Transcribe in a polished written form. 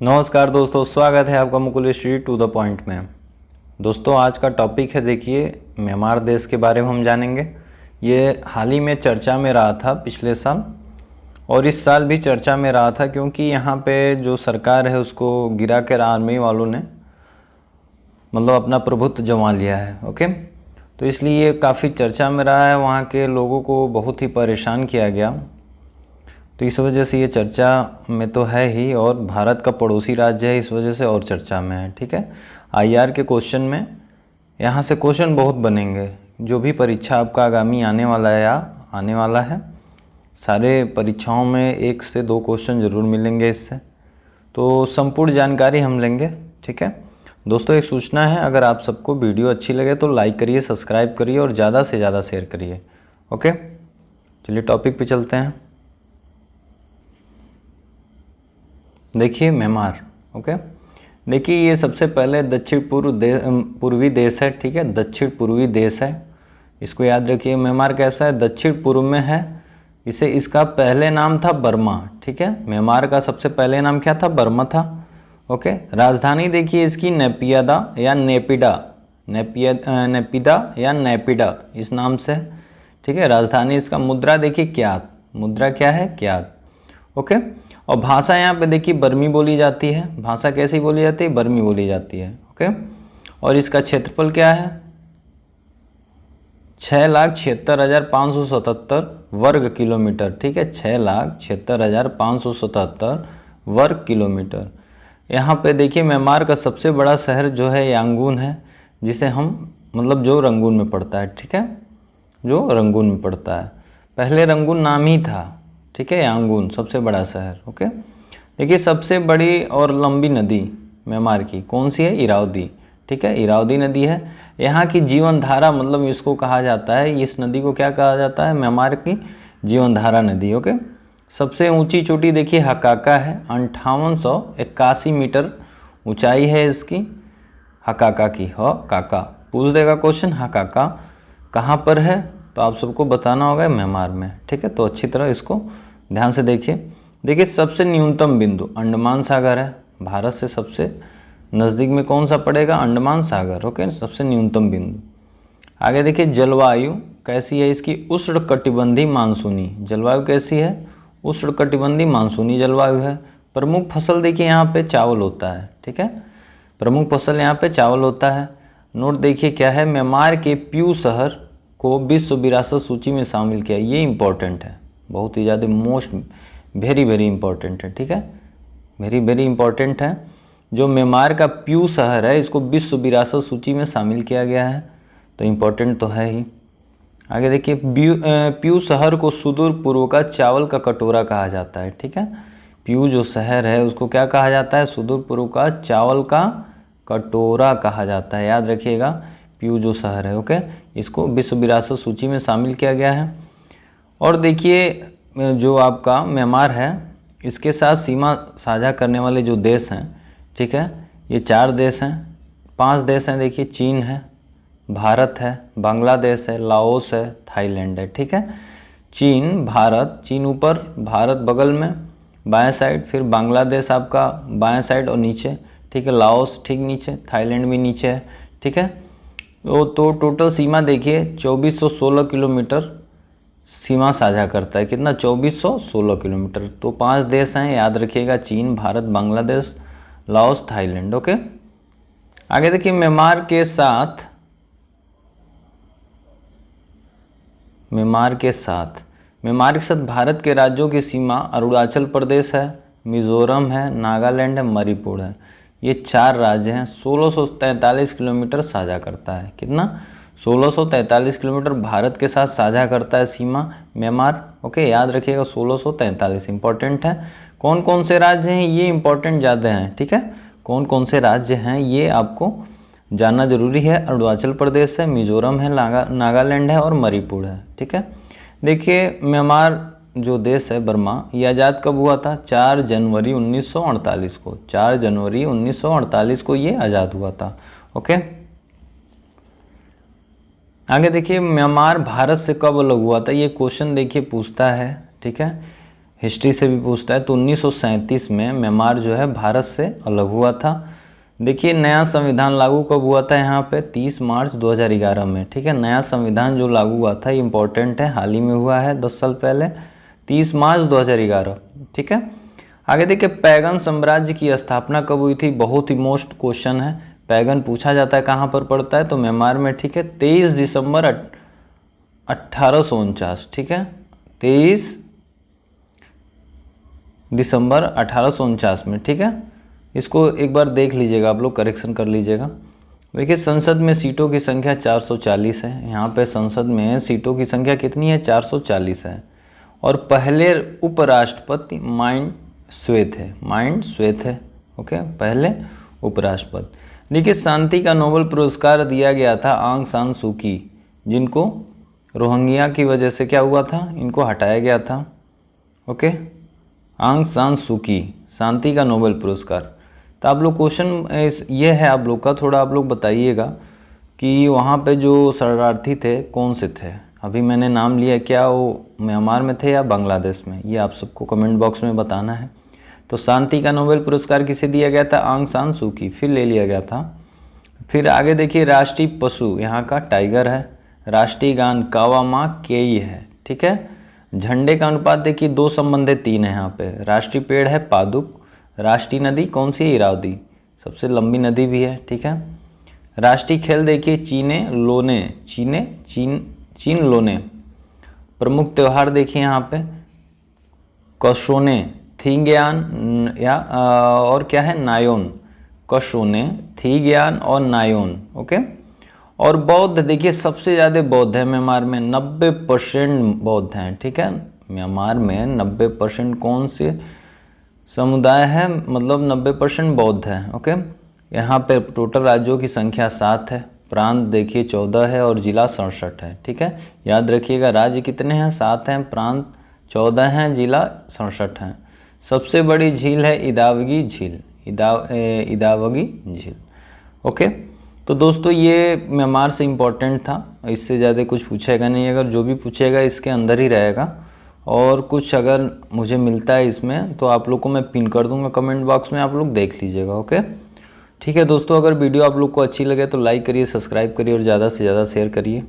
नमस्कार दोस्तों, स्वागत है आपका Mukul study to the point में। दोस्तों आज का टॉपिक है, देखिए म्यांमार देश के बारे में हम जानेंगे। ये हाल ही में चर्चा में रहा था पिछले साल, और इस साल भी चर्चा में रहा था, क्योंकि यहाँ पे जो सरकार है उसको गिरा कर आर्मी वालों ने मतलब अपना प्रभुत्व जमा लिया है। ओके, तो इसलिए ये काफ़ी चर्चा में रहा है, वहाँ के लोगों को बहुत ही परेशान किया गया। तो इस वजह से ये चर्चा में तो है ही, और भारत का पड़ोसी राज्य है, इस वजह से और चर्चा में है। ठीक है, आईआर के क्वेश्चन में यहाँ से क्वेश्चन बहुत बनेंगे। जो भी परीक्षा आपका आगामी आने वाला है या आने वाला है, सारे परीक्षाओं में 1 से 2 क्वेश्चन ज़रूर मिलेंगे इससे। तो संपूर्ण जानकारी हम लेंगे। ठीक है दोस्तों, एक सूचना है, अगर आप सबको वीडियो अच्छी लगे तो लाइक करिए, सब्सक्राइब करिए और ज़्यादा से ज़्यादा शेयर करिए। ओके, चलिए टॉपिक पे चलते हैं। देखिए म्यांमार। ओके, देखिए ये सबसे पहले पूर्वी देश है। ठीक है, दक्षिण पूर्वी देश है, इसको याद रखिए। म्यांमार कैसा है, दक्षिण पूर्व में है। इसका पहले नाम था बर्मा। ठीक है, म्यांमार का सबसे पहले नाम क्या था, बर्मा था। ओके, राजधानी देखिए इसकी नेपियादा या नेपिदा या नेपिडा, इस नाम से। ठीक है, राजधानी इसका। मुद्रा देखिए क्यात, मुद्रा क्या है, क्यात। ओके, और भाषा यहाँ पे देखिए बर्मी बोली जाती है। भाषा कैसी बोली जाती है, बर्मी बोली जाती है। ओके, और इसका क्षेत्रफल क्या है, 6,76,577 वर्ग किलोमीटर। ठीक है, 6,76,577 वर्ग किलोमीटर। यहाँ पे देखिए म्यांमार का सबसे बड़ा शहर जो है यांगून है, जिसे हम मतलब जो रंगून में पड़ता है। ठीक है, जो रंगून में पड़ता है, पहले रंगून नाम ही था। ठीक है, यांगून सबसे बड़ा शहर। ओके, देखिए सबसे बड़ी और लंबी नदी म्यांमार की कौन सी है, इरावदी। ठीक है, इरावदी नदी है। यहाँ की जीवन धारा मतलब इसको कहा जाता है, इस नदी को क्या कहा जाता है, म्यांमार की जीवन धारा नदी। ओके, सबसे ऊंची चोटी देखिए हकाका है, 5881 मीटर ऊंचाई है इसकी, हकाका की। हो काका पूछ देगा क्वेश्चन, हकाका कहाँ पर है, तो आप सबको बताना होगा म्यांमार में। ठीक है, तो अच्छी तरह इसको ध्यान से देखिए सबसे न्यूनतम बिंदु अंडमान सागर है। भारत से सबसे नज़दीक में कौन सा पड़ेगा, अंडमान सागर। ओके, सबसे न्यूनतम बिंदु। आगे देखिए जलवायु कैसी है इसकी, उष्णकटिबंधीय मानसूनी। जलवायु कैसी है, उष्णकटिबंधीय मानसूनी जलवायु है। प्रमुख फसल देखिए यहाँ पे चावल होता है। ठीक है, प्रमुख फसल यहाँ पे चावल होता है। नोट देखिए क्या है, म्यांमार के प्यू शहर को विश्व विरासत सूची में शामिल किया। ये इंपॉर्टेंट है, बहुत ही ज़्यादा वेरी इंपॉर्टेंट है। ठीक है, वेरी इंपॉर्टेंट है। जो म्यांमार का प्यू शहर है, इसको विश्व विरासत सूची में शामिल किया गया है, तो इम्पोर्टेंट तो है ही। आगे देखिए प्यू शहर को सुदूर पूर्व का चावल का कटोरा कहा जाता है। ठीक है, प्यू जो शहर है उसको क्या कहा जाता है, सुदूर पूर्व का चावल का कटोरा कहा जाता है, याद रखिएगा। प्यू जो शहर है, ओके, इसको विश्व विरासत सूची में शामिल किया गया है। और देखिए जो आपका म्यांमार है, इसके साथ सीमा साझा करने वाले जो देश हैं, ठीक है, ये 4 देश हैं, 5 देश हैं। देखिए चीन है, भारत है, बांग्लादेश है, लाओस है, थाईलैंड है। ठीक है, चीन, भारत, चीन ऊपर, भारत बगल में बाएं साइड, फिर बांग्लादेश आपका बाएं साइड और नीचे। ठीक है, लाओस ठीक नीचे, थाईलैंड भी नीचे है। ठीक है, तो टोटल सीमा देखिए 2416 किलोमीटर सीमा साझा करता है। कितना, 2416 किलोमीटर। तो 5 देश हैं, याद रखिएगा, चीन, Bharat, Bangladesh, Laos, Thailand. Okay, आगे देखिए म्यांमार के साथ भारत के राज्यों की सीमा अरुणाचल प्रदेश है, मिजोरम है, नागालैंड है, मणिपुर है। ये 4 राज्य हैं। 1643 किलोमीटर साझा करता है। कितना, 1643 किलोमीटर भारत के साथ साझा करता है सीमा म्यांमार। ओके, याद रखिएगा 1643 इंपॉर्टेंट है। कौन कौन से राज्य हैं, ये इंपॉर्टेंट ज़्यादा हैं। ठीक है, कौन कौन से राज्य हैं ये आपको जानना जरूरी है। अरुणाचल प्रदेश है, मिजोरम है, नागालैंड है और मणिपुर है। ठीक है, देखिए म्यांमार जो देश है बर्मा, ये आज़ाद कब हुआ था, 4 जनवरी 1948 को। 4 जनवरी 1948 को ये आज़ाद हुआ था। ओके, आगे देखिए म्यांमार भारत से कब अलग हुआ था, ये क्वेश्चन देखिए पूछता है। ठीक है, हिस्ट्री से भी पूछता है। तो 1937 में म्यांमार जो है भारत से अलग हुआ था। देखिए नया संविधान लागू कब हुआ था यहाँ पे, 30 मार्च 2011 में, ठीक है। नया संविधान जो लागू हुआ था, इम्पोर्टेंट है, हाल ही में हुआ है 10 साल पहले, 30 मार्च 2011, ठीक है। आगे देखिए पैगन साम्राज्य की स्थापना कब हुई थी, बहुत ही मोस्ट क्वेश्चन है। पैगन पूछा जाता है कहाँ पर पड़ता है, तो म्यांमार में, ठीक है। 23 दिसंबर 1849, ठीक है, 23 दिसंबर 1849 में, ठीक है। इसको एक बार देख लीजिएगा आप लोग, करेक्शन कर लीजिएगा। देखिए संसद में सीटों की संख्या 440 है। यहाँ पे संसद में सीटों की संख्या कितनी है, 440 है। और पहले उपराष्ट्रपति माइंड स्वेत है, ओके, पहले उपराष्ट्रपति। देखिए शांति का नोबेल पुरस्कार दिया गया था आंग सान सू की, जिनको रोहिंग्या की वजह से क्या हुआ था, इनको हटाया गया था, ओके। आंग सान सू की, शांति का नोबेल पुरस्कार। तो आप लोग क्वेश्चन ये है आप लोग का, थोड़ा आप लोग बताइएगा कि वहाँ पे जो शरणार्थी थे कौन से थे। अभी मैंने नाम लिया, क्या वो म्यांमार में थे या बांग्लादेश में, ये आप सबको कमेंट बॉक्स में बताना है। तो शांति का नोबेल पुरस्कार किसे दिया गया था, आंग सान सू की, फिर ले लिया गया था। फिर आगे देखिए राष्ट्रीय पशु यहाँ का टाइगर है। राष्ट्रीय गान कावा माँ केई है, ठीक है। झंडे का अनुपात देखिए 2 संबंधित 3 है यहाँ पे। राष्ट्रीय पेड़ है पादुक। राष्ट्रीय नदी कौन सी है, इरावदी, सबसे लंबी नदी भी है, ठीक है। राष्ट्रीय खेल देखिए चीन लोने। प्रमुख त्यौहार देखिए यहाँ पे कशोने, थीग्यान या और क्या है नायोन, कशोने, थीग्यान और नायोन, ओके। और बौद्ध देखिए सबसे ज़्यादा बौद्ध है म्यांमार में, 90% बौद्ध हैं, ठीक है। म्यांमार में 90% कौन से समुदाय है, मतलब 90% बौद्ध है, ओके। यहाँ पे टोटल राज्यों की संख्या 7 है, प्रांत देखिए 14 है और जिला 67 है, ठीक है। याद रखिएगा राज्य कितने हैं, 7 हैं, प्रांत 14 हैं, जिला 67 हैं। सबसे बड़ी झील है इदावगी झील, इदावगी झील, ओके। तो दोस्तों ये म्यांमार से इम्पोर्टेंट था, इससे ज़्यादा कुछ पूछेगा नहीं, अगर जो भी पूछेगा इसके अंदर ही रहेगा। और कुछ अगर मुझे मिलता है इसमें तो आप लोग को मैं पिन कर दूंगा कमेंट बॉक्स में, आप लोग देख लीजिएगा, ओके। ठीक है दोस्तों, अगर वीडियो आप लोग को अच्छी लगे तो लाइक करिए, सब्सक्राइब करिए और ज़्यादा से ज़्यादा शेयर करिए।